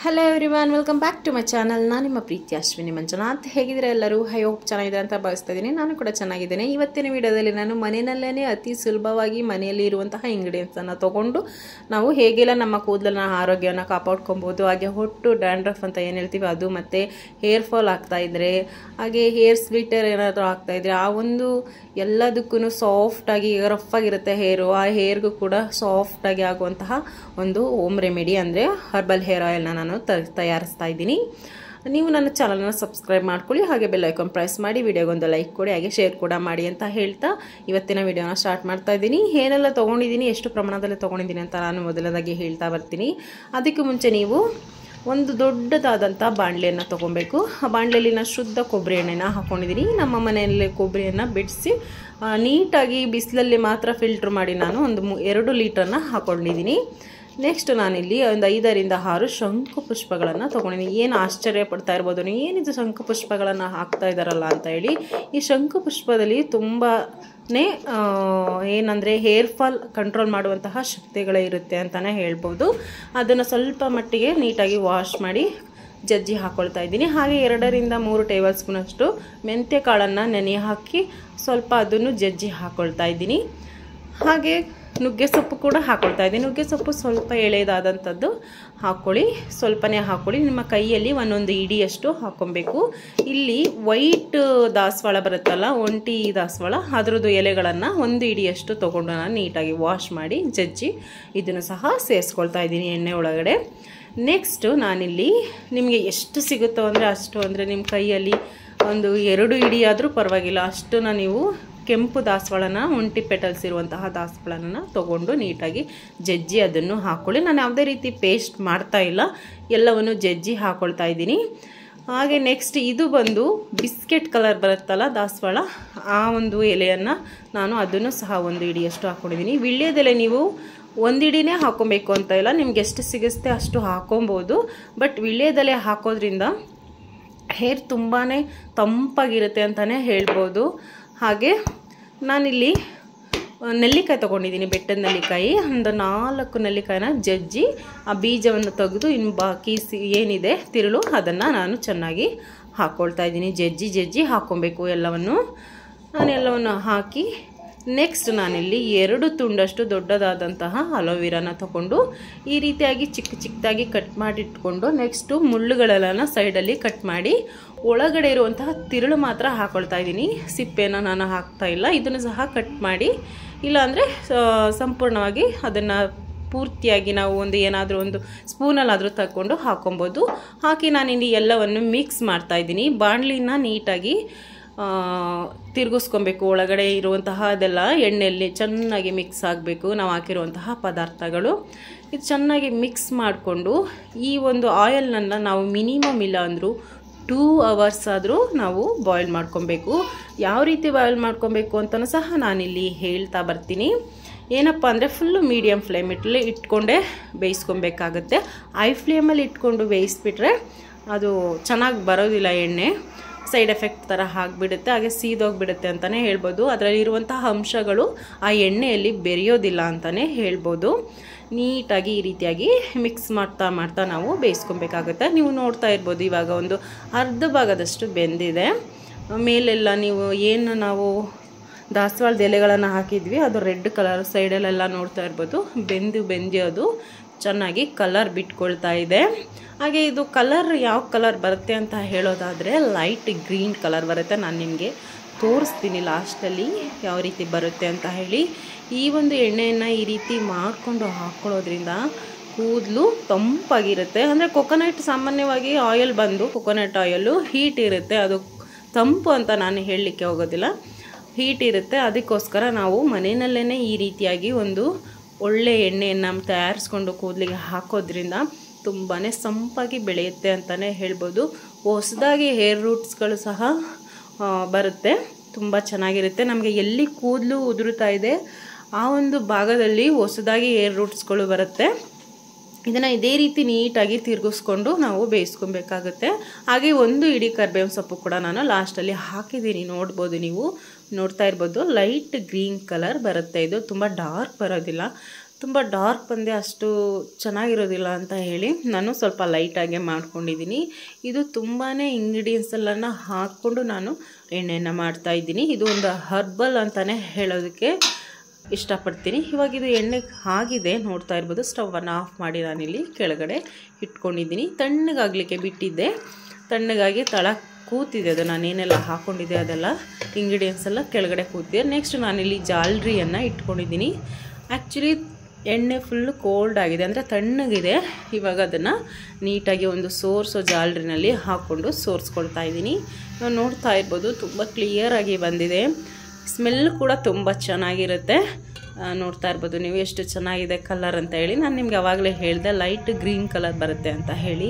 Hello everyone, welcome back to my channel. ನಾನು ನಿಮ್ಮ ಪ್ರೀತಿ ಅಶ್ವಿನಿ ಮಂಜುನಾಥ್. ಹೇಗಿದ್ರೆ ಎಲ್ಲರೂ? ಐ ಹೋಪ್ ಚೆನ್ನಾಗಿದೆ ಅಂತ ಭಾವಿಸ್ತಾ ಇದ್ದೀನಿ. ನಾನು ಕೂಡ ಚೆನ್ನಾಗಿದ್ದೇನೆ. ಇವತ್ತಿನ ವಿಡಿಯೋದಲ್ಲಿ ನಾನು ಮನೆಯಲ್ಲೇ ಅತಿ ಸುಲಭವಾಗಿ ಮನೆಯಲ್ಲಿ ಇರುವಂತಹ ಇಂಗ್ರೀಡಿಯೆಂಟ್ಸನ್ನು ತೊಗೊಂಡು ನಾವು ಹೇಗೆಲ್ಲ ನಮ್ಮ ಕೂದಲನ್ನ ಆರೋಗ್ಯವನ್ನು ಕಾಪಾಡ್ಕೊಬೋದು, ಹಾಗೆ ಹೊಟ್ಟು ಡ್ಯಾಂಡ್ರಫ್ ಅಂತ ಏನು ಹೇಳ್ತೀವಿ ಅದು, ಮತ್ತು ಹೇರ್ ಫಾಲ್ ಆಗ್ತಾ ಇದ್ದರೆ, ಹಾಗೆ ಹೇರ್ ಸ್ಪ್ಲಿಟರ್ ಏನಾದರೂ ಆಗ್ತಾ ಇದ್ದರೆ ಆ ಒಂದು ಎಲ್ಲದಕ್ಕೂ ಸಾಫ್ಟಾಗಿ ರಫ್ ಆಗಿರುತ್ತೆ ಹೇರು, ಆ ಹೇರ್ಗೂ ಕೂಡ ಸಾಫ್ಟಾಗಿ ಆಗುವಂತಹ ಒಂದು ಹೋಮ್ ರೆಮಿಡಿ ಅಂದರೆ ಹರ್ಬಲ್ ಹೇರ್ ಆಯಿಲ್ನ ನಾನು ತಯಾರಿಸ್ತಾ ಇದ್ದೀನಿ. ನೀವು ನನ್ನ ಚಾನಲ್ನ ಸಬ್ಸ್ಕ್ರೈಬ್ ಮಾಡ್ಕೊಳ್ಳಿ, ಹಾಗೆ ಬೆಲ್ ಐಕಾನ್ ಪ್ರೆಸ್ ಮಾಡಿ, ವಿಡಿಯೋಗೊಂದು ಲೈಕ್ ಕೊಡಿ, ಹಾಗೆ ಶೇರ್ ಕೂಡ ಮಾಡಿ ಅಂತ ಹೇಳ್ತಾ ಇವತ್ತಿನ ವಿಡಿಯೋನ ಸ್ಟಾರ್ಟ್ ಮಾಡ್ತಾ ಇದ್ದೀನಿ. ಏನೆಲ್ಲ ತೊಗೊಂಡಿದ್ದೀನಿ, ಎಷ್ಟು ಪ್ರಮಾಣದಲ್ಲಿ ತೊಗೊಂಡಿದ್ದೀನಿ ಅಂತ ನಾನು ಮೊದಲದಾಗಿ ಹೇಳ್ತಾ ಬರ್ತೀನಿ. ಅದಕ್ಕೂ ಮುಂಚೆ ನೀವು ಒಂದು ದೊಡ್ಡದಾದಂಥ ಬಾಣಲೆಯನ್ನು ತೊಗೊಬೇಕು. ಆ ಬಾಣಲೆಯಲ್ಲಿ ನಾನು ಶುದ್ಧ ಕೊಬ್ಬರಿ ಎಣ್ಣೆನ ಹಾಕ್ಕೊಂಡಿದ್ದೀನಿ. ನಮ್ಮ ಮನೆಯಲ್ಲಿ ಕೊಬ್ಬರಿಯನ್ನು ಬಿಡಿಸಿ ನೀಟಾಗಿ ಬಿಸಿಲಲ್ಲಿ ಮಾತ್ರ ಫಿಲ್ಟ್ರ್ ಮಾಡಿ ನಾನು ಒಂದು 2 ಲೀಟರ್ನ ಹಾಕ್ಕೊಂಡಿದ್ದೀನಿ. ನೆಕ್ಸ್ಟ್ ನಾನಿಲ್ಲಿ ಒಂದು 5 ರಿಂದ 6 ಶಂಕು ಪುಷ್ಪಗಳನ್ನು ತೊಗೊಂಡಿದ್ದೀನಿ. ಏನು ಆಶ್ಚರ್ಯ ಪಡ್ತಾ ಇರ್ಬೋದು ನೀವು, ಏನಿದು ಶಂಕು ಪುಷ್ಪಗಳನ್ನು ಹಾಕ್ತಾ ಇದ್ದಾರಲ್ಲ ಅಂತ ಹೇಳಿ. ಈ ಶಂಕು ಪುಷ್ಪದಲ್ಲಿ ತುಂಬಾ ಏನಂದರೆ ಹೇರ್ ಫಾಲ್ ಕಂಟ್ರೋಲ್ ಮಾಡುವಂತಹ ಶಕ್ತಿಗಳೇ ಇರುತ್ತೆ ಅಂತಲೇ ಹೇಳ್ಬೋದು. ಅದನ್ನು ಸ್ವಲ್ಪ ಮಟ್ಟಿಗೆ ನೀಟಾಗಿ ವಾಶ್ ಮಾಡಿ ಜಜ್ಜಿ ಹಾಕ್ಕೊಳ್ತಾ ಇದ್ದೀನಿ. ಹಾಗೆ 2 ರಿಂದ 3 ಟೇಬಲ್ ಸ್ಪೂನ್ ಅಷ್ಟು ಮೆಂತ್ಯ ಕಾಳನ್ನು ನೆನೆ ಹಾಕಿ ಸ್ವಲ್ಪ ಅದನ್ನು ಜಜ್ಜಿ ಹಾಕ್ಕೊಳ್ತಾ ಇದ್ದೀನಿ. ಹಾಗೆ ನುಗ್ಗೆ ಸೊಪ್ಪು ಕೂಡ ಹಾಕ್ಕೊಳ್ತಾ ಇದ್ದೀನಿ. ನುಗ್ಗೆ ಸೊಪ್ಪು ಸ್ವಲ್ಪ ಎಳೆದಾದಂಥದ್ದು ಹಾಕ್ಕೊಳ್ಳಿ, ಸ್ವಲ್ಪನೇ ಹಾಕ್ಕೊಳ್ಳಿ. ನಿಮ್ಮ ಕೈಯಲ್ಲಿ 1 ಇಡಿಯಷ್ಟು ಹಾಕ್ಕೊಬೇಕು. ಇಲ್ಲಿ ವೈಟ್ ದಾಸವಾಳ ಬರುತ್ತಲ್ಲ, ಒಂಟಿ ದಾಸವಾಳ, ಅದರದ್ದು ಎಲೆಗಳನ್ನು 1 ಇಡಿಯಷ್ಟು ತೊಗೊಂಡು ನಾನು ನೀಟಾಗಿ ವಾಶ್ ಮಾಡಿ ಜಜ್ಜಿ ಇದನ್ನು ಸಹ ಸೇರಿಸ್ಕೊಳ್ತಾ ಇದ್ದೀನಿ ಎಣ್ಣೆ ಒಳಗಡೆ. ನೆಕ್ಸ್ಟು ನಾನಿಲ್ಲಿ ನಿಮಗೆ ಎಷ್ಟು ಸಿಗುತ್ತೋ ಅಂದರೆ ಅಷ್ಟು, ಅಂದರೆ ನಿಮ್ಮ ಕೈಯಲ್ಲಿ 2 ಇಡಿ ಆದರೂ ಪರವಾಗಿಲ್ಲ, ಅಷ್ಟನ್ನು ನೀವು ಕೆಂಪು ದಾಸವಾಳನ, ಒಂಟಿ ಪೆಟಲ್ಸ್ ಇರುವಂತಹ ದಾಸವಾಳನ ತೊಗೊಂಡು ನೀಟಾಗಿ ಜಜ್ಜಿ ಅದನ್ನು ಹಾಕ್ಕೊಳ್ಳಿ. ನಾನು ಯಾವುದೇ ರೀತಿ ಪೇಸ್ಟ್ ಮಾಡ್ತಾ ಇಲ್ಲ, ಎಲ್ಲವನ್ನು ಜಜ್ಜಿ ಹಾಕ್ಕೊಳ್ತಾ ಇದ್ದೀನಿ. ಹಾಗೆ ನೆಕ್ಸ್ಟ್ ಇದು ಬಂದು ಬಿಸ್ಕೆಟ್ ಕಲರ್ ಬರುತ್ತಲ್ಲ ದಾಸವಾಳ, ಆ ಒಂದು ಎಲೆಯನ್ನು ನಾನು ಅದನ್ನು ಸಹ 1 ಇಡಿಯಷ್ಟು ಹಾಕ್ಕೊಂಡಿದ್ದೀನಿ. ವೀಳ್ಯದೆಲೆ ನೀವು 1 ಇಡಿನೇ ಹಾಕ್ಕೊಬೇಕು ಅಂತ ಇಲ್ಲ, ನಿಮ್ಗೆ ಎಷ್ಟು ಸಿಗುತ್ತೆ ಅಷ್ಟು ಹಾಕ್ಕೊಬೋದು. ಬಟ್ ವೀಳ್ಯದೆಲೆ ಹಾಕೋದ್ರಿಂದ ಹೇರ್ ತುಂಬಾ ತಂಪಾಗಿರುತ್ತೆ ಅಂತಲೇ ಹೇಳ್ಬೋದು. ಹಾಗೆ ನಾನಿಲ್ಲಿ ನೆಲ್ಲಿಕಾಯಿ ತೊಗೊಂಡಿದ್ದೀನಿ, ಬೆಟ್ಟದ ನೆಲ್ಲಿಕಾಯಿ. ಒಂದು 4 ನೆಲ್ಲಿಕಾಯಿನ ಜಜ್ಜಿ ಆ ಬೀಜವನ್ನು ತೆಗೆದು ಇನ್ನು ಬಾಕಿ ಏನಿದೆ ತಿರುಳು ಅದನ್ನು ನಾನು ಚೆನ್ನಾಗಿ ಹಾಕ್ಕೊಳ್ತಾ ಇದ್ದೀನಿ. ಜಜ್ಜಿ ಹಾಕ್ಕೊಬೇಕು ಎಲ್ಲವನ್ನು. ನಾನು ಎಲ್ಲವನ್ನು ಹಾಕಿ ನೆಕ್ಸ್ಟ್ ನಾನಿಲ್ಲಿ 2 ತುಂಡಷ್ಟು ದೊಡ್ಡದಾದಂತಹ ಅಲೋವೆರಾನ ತಗೊಂಡು ಈ ರೀತಿಯಾಗಿ ಚಿಕ್ಕದಾಗಿ ಕಟ್ ಮಾಡಿ ಇಟ್ಕೊಂಡು, ನೆಕ್ಸ್ಟು ಮುಳ್ಳುಗಳೆಲ್ಲ ಸೈಡಲ್ಲಿ ಕಟ್ ಮಾಡಿ ಒಳಗಡೆ ಇರುವಂತಹ ತಿರುಳು ಮಾತ್ರ ಹಾಕ್ಕೊಳ್ತಾ ಇದ್ದೀನಿ. ಸಿಪ್ಪೆನ ನಾನು ಹಾಕ್ತಾ ಇಲ್ಲ. ಇದನ್ನು ಸಹ ಕಟ್ ಮಾಡಿ, ಇಲ್ಲಾಂದರೆ ಸಂಪೂರ್ಣವಾಗಿ ಅದನ್ನು ಪೂರ್ತಿಯಾಗಿ ನಾವು ಏನಾದರೂ ಒಂದು ಸ್ಪೂನಲ್ಲಾದರೂ ತಗೊಂಡು ಹಾಕ್ಕೊಬೋದು. ಹಾಕಿ ನಾನಿಲ್ಲಿ ಎಲ್ಲವನ್ನು ಮಿಕ್ಸ್ ಮಾಡ್ತಾ ಇದ್ದೀನಿ. ಬಾಣಲಿನ ನೀಟಾಗಿ ತಿರುಗಿಸ್ಕೊಬೇಕು. ಒಳಗಡೆ ಇರುವಂತಹ ಅದೆಲ್ಲ ಎಣ್ಣೆಯಲ್ಲಿ ಚೆನ್ನಾಗಿ ಮಿಕ್ಸ್ ಆಗಬೇಕು ನಾವು ಹಾಕಿರುವಂತಹ ಪದಾರ್ಥಗಳು. ಇದು ಚೆನ್ನಾಗಿ ಮಿಕ್ಸ್ ಮಾಡಿಕೊಂಡು ಈ ಒಂದು ಆಯಿಲ್ನನ್ನು ನಾವು ಮಿನಿಮಮ್ ಇಲ್ಲ ಅಂದರೂ 2 ಅವರ್ಸ್ ಆದರೂ ನಾವು ಬಾಯ್ಲ್ ಮಾಡ್ಕೊಬೇಕು. ಯಾವ ರೀತಿ ಬಾಯ್ಲ್ ಮಾಡ್ಕೊಬೇಕು ಅಂತಲೂ ಸಹ ನಾನಿಲ್ಲಿ ಹೇಳ್ತಾ ಬರ್ತೀನಿ. ಏನಪ್ಪ ಅಂದರೆ ಫುಲ್ಲು ಮೀಡಿಯಮ್ ಫ್ಲೇಮಲ್ಲಿ ಇಟ್ಕೊಂಡೇ ಬೇಯಿಸ್ಕೊಬೇಕಾಗುತ್ತೆ. ಹೈ ಫ್ಲೇಮಲ್ಲಿ ಇಟ್ಕೊಂಡು ಬೇಯಿಸ್ಬಿಟ್ರೆ ಅದು ಚೆನ್ನಾಗಿ ಬರೋದಿಲ್ಲ, ಎಣ್ಣೆ ಸೈಡ್ ಎಫೆಕ್ಟ್ ಥರ ಆಗಿಬಿಡುತ್ತೆ, ಹಾಗೆ ಸೀದೋಗಿಬಿಡುತ್ತೆ ಅಂತಲೇ ಹೇಳ್ಬೋದು. ಅದರಲ್ಲಿರುವಂತಹ ಅಂಶಗಳು ಆ ಎಣ್ಣೆಯಲ್ಲಿ ಬೆರೆಯೋದಿಲ್ಲ ಅಂತಲೇ ಹೇಳ್ಬೋದು. ನೀಟಾಗಿ ಈ ರೀತಿಯಾಗಿ ಮಿಕ್ಸ್ ಮಾಡ್ತಾ ನಾವು ಬೇಯಿಸ್ಕೊಬೇಕಾಗುತ್ತೆ. ನೀವು ನೋಡ್ತಾ ಇರ್ಬೋದು ಇವಾಗ ಒಂದು ಅರ್ಧ ಭಾಗದಷ್ಟು ಬೆಂದಿದೆ. ಮೇಲೆಲ್ಲ ನೀವು ಏನು ನಾವು ದಾಸವಾಳದ ಎಲೆಗಳನ್ನು ಹಾಕಿದ್ವಿ ಅದು ರೆಡ್ ಕಲರ್ ಸೈಡಲ್ಲೆಲ್ಲ ನೋಡ್ತಾ ಇರ್ಬೋದು, ಬೆಂದಿ ಅದು ಚೆನ್ನಾಗಿ ಕಲರ್ ಬಿಟ್ಕೊಳ್ತಾ ಇದೆ. ಹಾಗೆ ಇದು ಕಲರ್ ಯಾವ ಕಲರ್ ಬರುತ್ತೆ ಅಂತ ಹೇಳೋದಾದರೆ ಲೈಟ್ ಗ್ರೀನ್ ಕಲರ್ ಬರುತ್ತೆ. ನಾನು ನಿಮಗೆ ತೋರಿಸ್ತೀನಿ ಲಾಸ್ಟಲ್ಲಿ ಯಾವ ರೀತಿ ಬರುತ್ತೆ ಅಂತ ಹೇಳಿ. ಈ ಒಂದು ಎಣ್ಣೆಯನ್ನು ಈ ರೀತಿ ಮಾಡಿಕೊಂಡು ಹಾಕ್ಕೊಳ್ಳೋದ್ರಿಂದ ಕೂದಲು ತಂಪಾಗಿರುತ್ತೆ. ಅಂದರೆ ಕೊಕೊನಟ್ ಸಾಮಾನ್ಯವಾಗಿ ಆಯಿಲ್ ಬಂದು ಕೊಕೊನಟ್ ಆಯಿಲು ಹೀಟ್ ಇರುತ್ತೆ, ಅದು ತಂಪು ಅಂತ ನಾನು ಹೇಳಲಿಕ್ಕೆ ಹೋಗೋದಿಲ್ಲ, ಹೀಟ್ ಇರುತ್ತೆ. ಅದಕ್ಕೋಸ್ಕರ ನಾವು ಮನೆಯಲ್ಲೇ ಈ ರೀತಿಯಾಗಿ ಒಂದು ಒಳ್ಳೆ ಎಣ್ಣೆಯನ್ನು ತಯಾರಿಸ್ಕೊಂಡು ಕೂದಲಿಗೆ ಹಾಕೋದ್ರಿಂದ ತುಂಬಾ ಸಂಪಾಗಿ ಬೆಳೆಯುತ್ತೆ ಅಂತಲೇ ಹೇಳ್ಬೋದು. ಹೊಸದಾಗಿ ಹೇರ್ ರೂಟ್ಸ್ಗಳು ಸಹ ಬರುತ್ತೆ, ತುಂಬ ಚೆನ್ನಾಗಿರುತ್ತೆ. ನಮಗೆ ಎಲ್ಲಿ ಕೂದಲು ಉದುರುತ್ತಾ ಇದೆ ಆ ಒಂದು ಭಾಗದಲ್ಲಿ ಹೊಸದಾಗಿ ಹೇರ್ ರೂಟ್ಸ್ಗಳು ಬರುತ್ತೆ. ಇದನ್ನು ಇದೇ ರೀತಿ ನೀಟಾಗಿ ತಿರುಗಿಸ್ಕೊಂಡು ನಾವು ಬೇಯಿಸ್ಕೊಬೇಕಾಗುತ್ತೆ. ಹಾಗೆ 1 ಇಡಿ ಕರಿಬೇವಿನ ಸೊಪ್ಪು ಕೂಡ ನಾನು ಲಾಸ್ಟಲ್ಲಿ ಹಾಕಿದ್ದೀನಿ, ನೋಡ್ಬೋದು, ನೀವು ನೋಡ್ತಾ ಇರ್ಬೋದು. ಲೈಟ್ ಗ್ರೀನ್ ಕಲರ್ ಬರುತ್ತೆ, ಇದು ತುಂಬ ಡಾರ್ಕ್ ಬರೋದಿಲ್ಲ. ತುಂಬ ಡಾರ್ಕ್ ಬಂದೆ ಅಷ್ಟು ಚೆನ್ನಾಗಿರೋದಿಲ್ಲ ಅಂತ ಹೇಳಿ ನಾನು ಸ್ವಲ್ಪ ಲೈಟಾಗೆ ಮಾಡ್ಕೊಂಡಿದ್ದೀನಿ. ಇದು ತುಂಬಾ ಇಂಗ್ರೀಡಿಯೆಂಟ್ಸ್ ಎಲ್ಲ ಹಾಕ್ಕೊಂಡು ನಾನು ಎಣ್ಣೆಯನ್ನು ಮಾಡ್ತಾಯಿದ್ದೀನಿ. ಇದು ಒಂದು ಹರ್ಬಲ್ ಅಂತಲೇ ಹೇಳೋದಕ್ಕೆ ಇಷ್ಟಪಡ್ತೀನಿ. ಇವಾಗ ಇದು ಎಣ್ಣೆ ಆಗಿದೆ, ನೋಡ್ತಾ ಇರ್ಬೋದು. ಸ್ಟವನ್ನು ಆಫ್ ಮಾಡಿ ನಾನಿಲ್ಲಿ ಕೆಳಗಡೆ ಇಟ್ಕೊಂಡಿದ್ದೀನಿ. ತಣ್ಣಗಾಗಲಿಕ್ಕೆ ಬಿಟ್ಟಿದ್ದೆ. ತಣ್ಣಗಾಗಿ ತಳ ಕೂತಿದೆ. ಅದು ನಾನೇನೆಲ್ಲ ಹಾಕ್ಕೊಂಡಿದ್ದೆ ಅದೆಲ್ಲ ಇಂಗ್ರೀಡಿಯೆಂಟ್ಸ್ ಎಲ್ಲ ಕೆಳಗಡೆ ಕೂತಿದೆ. ನೆಕ್ಸ್ಟ್ ನಾನಿಲ್ಲಿ ಜಾಲ್ರಿಯನ್ನು ಇಟ್ಕೊಂಡಿದ್ದೀನಿ. ಆ್ಯಕ್ಚುಲಿ ಎಣ್ಣೆ ಫುಲ್ಲು ಕೋಲ್ಡ್ ಆಗಿದೆ, ಅಂದರೆ ತಣ್ಣಗಿದೆ. ಇವಾಗ ಅದನ್ನು ನೀಟಾಗಿ ಒಂದು ಸೋರ್ಸೋ ಜಾಲ್ರಿನಲ್ಲಿ ಹಾಕ್ಕೊಂಡು ಸೋರಿಸ್ಕೊಳ್ತಾ ಇದ್ದೀನಿ. ನಾವು ನೋಡ್ತಾ ಇರ್ಬೋದು ತುಂಬ ಕ್ಲಿಯರಾಗಿ ಬಂದಿದೆ. ಸ್ಮೆಲ್ ಕೂಡ ತುಂಬ ಚೆನ್ನಾಗಿರುತ್ತೆ. ನೋಡ್ತಾ ಇರ್ಬೋದು ನೀವು ಎಷ್ಟು ಚೆನ್ನಾಗಿದೆ ಕಲರ್ ಅಂತ ಹೇಳಿ. ನಾನು ನಿಮ್ಗೆ ಆವಾಗಲೇ ಹೇಳಿದೆ ಲೈಟ್ ಗ್ರೀನ್ ಕಲರ್ ಬರುತ್ತೆ ಅಂತ ಹೇಳಿ.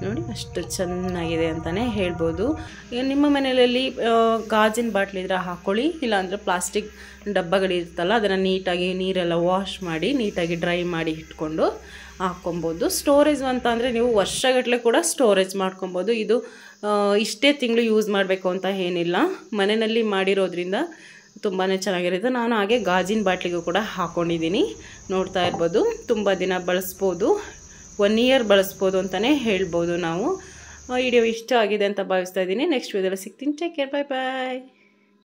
ನೋಡಿ ಅಷ್ಟು ಚೆನ್ನಾಗಿದೆ ಅಂತಲೇ ಹೇಳ್ಬೋದು. ಈಗ ನಿಮ್ಮ ಮನೆಯಲ್ಲಿ ಗಾಜಿನ ಬಾಟ್ಲಿದ್ರೆ ಹಾಕ್ಕೊಳ್ಳಿ, ಇಲ್ಲಾಂದರೆ ಪ್ಲಾಸ್ಟಿಕ್ ಡಬ್ಬಗಳಿರುತ್ತಲ್ಲ ಅದನ್ನು ನೀಟಾಗಿ ನೀರೆಲ್ಲ ವಾಶ್ ಮಾಡಿ ನೀಟಾಗಿ ಡ್ರೈ ಮಾಡಿ ಇಟ್ಕೊಂಡು ಹಾಕ್ಕೊಬೋದು. ಸ್ಟೋರೇಜ್ ಅಂತ ಅಂದರೆ ನೀವು ವರ್ಷಗಟ್ಟಲೆ ಕೂಡ ಸ್ಟೋರೇಜ್ ಮಾಡ್ಕೊಬೋದು. ಇದು ಇಷ್ಟೇ ತಿಂಗಳು ಯೂಸ್ ಮಾಡಬೇಕು ಅಂತ ಏನಿಲ್ಲ, ಮನೆಯಲ್ಲಿ ಮಾಡಿರೋದ್ರಿಂದ ತುಂಬಾ ಚೆನ್ನಾಗಿರುತ್ತೆ. ನಾನು ಹಾಗೆ ಗಾಜಿನ ಬಾಟ್ಲಿಗೂ ಕೂಡ ಹಾಕ್ಕೊಂಡಿದ್ದೀನಿ. ನೋಡ್ತಾ ಇರ್ಬೋದು ತುಂಬ ದಿನ ಬಳಸ್ಬೋದು, 1 ಇಯರ್ ಬಳಸ್ಬೋದು ಅಂತಲೇ ಹೇಳ್ಬೋದು ನಾವು. ವಿಡಿಯೋ ಇಷ್ಟ ಆಗಿದೆ ಅಂತ ಭಾವಿಸ್ತಾ ಇದ್ದೀನಿ. ನೆಕ್ಸ್ಟ್ ವಿಡಿಯೋದಲ್ಲಿ ಸಿಗ್ತೀನಿ. ಟೇಕ್ ಕೇರ್, ಬಾಯ್ ಬಾಯ್.